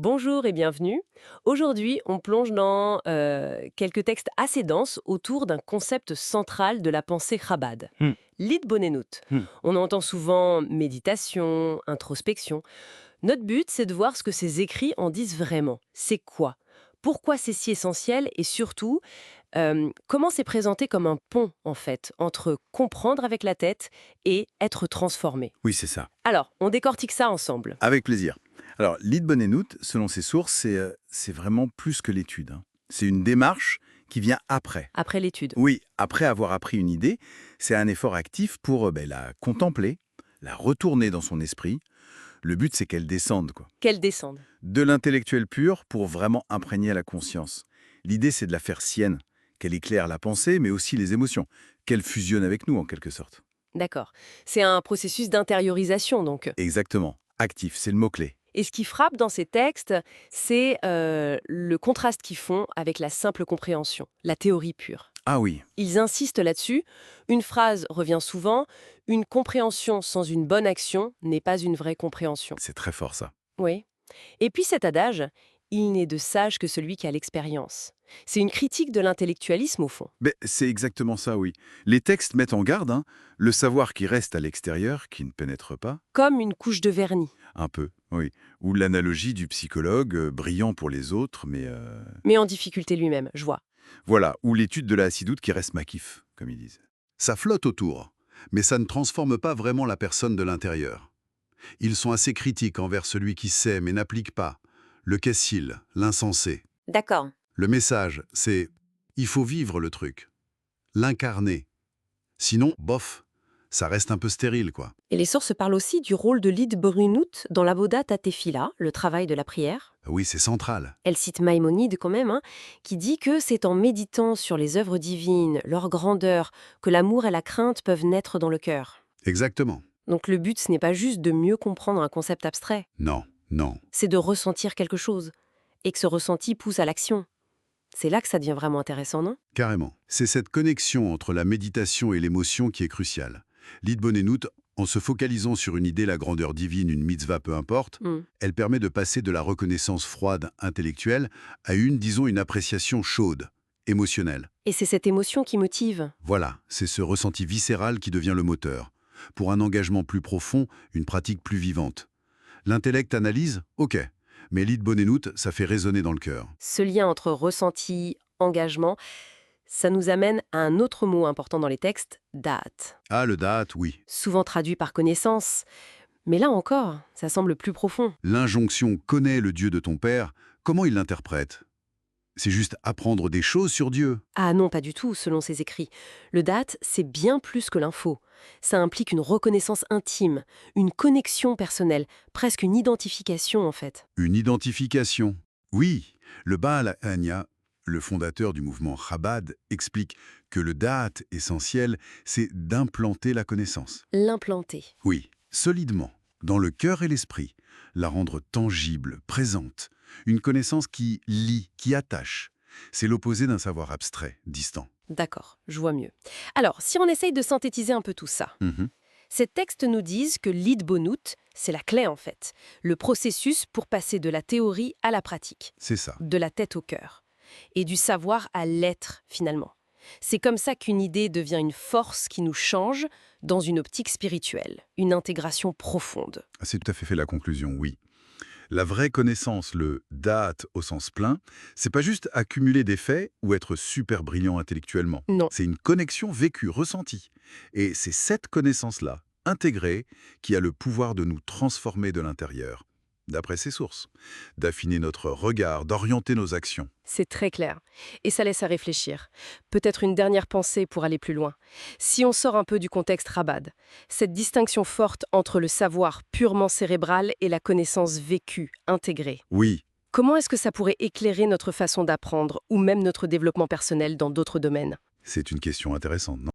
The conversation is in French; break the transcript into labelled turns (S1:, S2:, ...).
S1: Bonjour et bienvenue. Aujourd'hui, on plonge dans quelques textes assez denses autour d'un concept central de la pensée Chabad,
S2: Hmm,
S1: l'Idbonenut.
S2: hmm.
S1: On entend souvent méditation, introspection. Notre but, c'est de voir ce que ces écrits en disent vraiment. C'est quoi? Pourquoi c'est si essentiel? Et surtout, comment c'est présenté comme un pont, en fait, entre comprendre avec la tête et être transformé?
S2: Oui, c'est ça.
S1: Alors, on décortique ça ensemble.
S2: Avec plaisir. Alors, Lead Bonenout, selon ses sources, c'est vraiment plus que l'étude, hein. C'est une démarche qui vient après.
S1: Après l'étude.
S2: Oui, après avoir appris une idée, c'est un effort actif pour la contempler, la retourner dans son esprit. Le but, c'est qu'elle descende, quoi.
S1: Qu'elle descende.
S2: De l'intellectuel pur pour vraiment imprégner la conscience. L'idée, c'est de la faire sienne, qu'elle éclaire la pensée, mais aussi les émotions, qu'elle fusionne avec nous, en quelque sorte.
S1: D'accord. C'est un processus d'intériorisation, donc.
S2: Exactement. Actif, c'est le mot-clé.
S1: Et ce qui frappe dans ces textes, c'est le contraste qu'ils font avec la simple compréhension, la théorie pure.
S2: Ah oui,
S1: Ils insistent là-dessus. Une phrase revient souvent. Une compréhension sans une bonne action n'est pas une vraie compréhension.
S2: c'est très fort ça.
S1: Oui. Et puis cet adage, il n'est de sage que celui qui a l'expérience. C'est une critique de l'intellectualisme au fond.
S2: Ben, c'est exactement ça, oui. Les textes mettent en garde, hein, le savoir qui reste à l'extérieur, qui ne pénètre pas,
S1: Comme une couche de vernis,
S2: un peu, oui. Ou l'analogie du psychologue, brillant pour les autres, mais
S1: mais en difficulté lui-même, je vois.
S2: voilà. Ou l'étude de la acidoute qui reste maquif, comme ils disent.
S3: Ça flotte autour, mais ça ne transforme pas vraiment la personne de l'intérieur. Ils sont assez critiques envers celui qui sait mais n'applique pas, le qu'est-il, l'insensé.
S1: D'accord.
S3: Le message, c'est il faut vivre le truc, l'incarner. Sinon, bof, ça reste un peu stérile, quoi.
S1: Et les sources parlent aussi du rôle de l'Id Brunut dans l'Avodat Tefila, le travail de la prière.
S3: Oui, c'est central.
S1: Elle cite Maïmonide quand même, hein, qui dit que c'est en méditant sur les œuvres divines, leur grandeur, que l'amour et la crainte peuvent naître dans le cœur.
S3: Exactement.
S1: Donc le but, ce n'est pas juste de mieux comprendre un concept abstrait,
S3: Non, non,
S1: c'est de ressentir quelque chose, et que ce ressenti pousse à l'action. C'est là que ça devient vraiment intéressant, non?
S3: carrément. C'est cette connexion entre la méditation et l'émotion qui est cruciale. L'Idbonenut, en se focalisant sur une idée, la grandeur divine, une mitzvah, peu importe,
S1: Hmm.
S3: elle permet de passer de la reconnaissance froide, intellectuelle, à une appréciation chaude, émotionnelle.
S1: Et c'est cette émotion qui motive.
S3: Voilà, c'est ce ressenti viscéral qui devient le moteur. Pour un engagement plus profond, une pratique plus vivante. L'intellect analyse, ok, mais l'Idbonenut, ça fait résonner dans le cœur.
S1: Ce lien entre ressenti, engagement, ça nous amène à un autre mot important dans les textes, date.
S3: Ah, le date, oui.
S1: Souvent traduit par connaissance. Mais là encore, ça semble plus profond.
S3: L'injonction «connais le Dieu de ton père», comment il l'interprète? C'est juste apprendre des choses sur Dieu.
S1: Ah non, pas du tout, selon ses écrits. Le date, c'est bien plus que l'info. Ça implique une reconnaissance intime, une connexion personnelle, presque une identification en fait.
S3: Une identification. Oui, le Baal Hania, le fondateur du mouvement Chabad, explique que le date essentiel, c'est d'implanter la connaissance.
S1: L'implanter.
S3: Oui, solidement, dans le cœur et l'esprit, la rendre tangible, présente. Une connaissance qui lie, qui attache. C'est l'opposé d'un savoir abstrait, distant.
S1: D'accord, je vois mieux. Alors, si on essaye de synthétiser un peu tout ça,
S3: Mhm.
S1: ces textes nous disent que l'idbonut, c'est la clé en fait, le processus pour passer de la théorie à la pratique,
S3: C'est ça.
S1: de la tête au cœur, et du savoir à l'être finalement. C'est comme ça qu'une idée devient une force qui nous change dans une optique spirituelle, une intégration profonde.
S3: C'est tout à fait la conclusion, oui. La vraie connaissance, le date au sens plein, c'est pas juste accumuler des faits ou être super brillant intellectuellement.
S1: Non.
S3: C'est une connexion vécue, ressentie. Et c'est cette connaissance-là, intégrée, qui a le pouvoir de nous transformer de l'intérieur, d'après ses sources, d'affiner notre regard, d'orienter nos actions.
S1: C'est très clair. Et ça laisse à réfléchir. Peut-être une dernière pensée pour aller plus loin. Si on sort un peu du contexte Rabad, cette distinction forte entre le savoir purement cérébral et la connaissance vécue, intégrée,
S3: Oui,
S1: comment est-ce que ça pourrait éclairer notre façon d'apprendre ou même notre développement personnel dans d'autres domaines?
S3: c'est une question intéressante, non?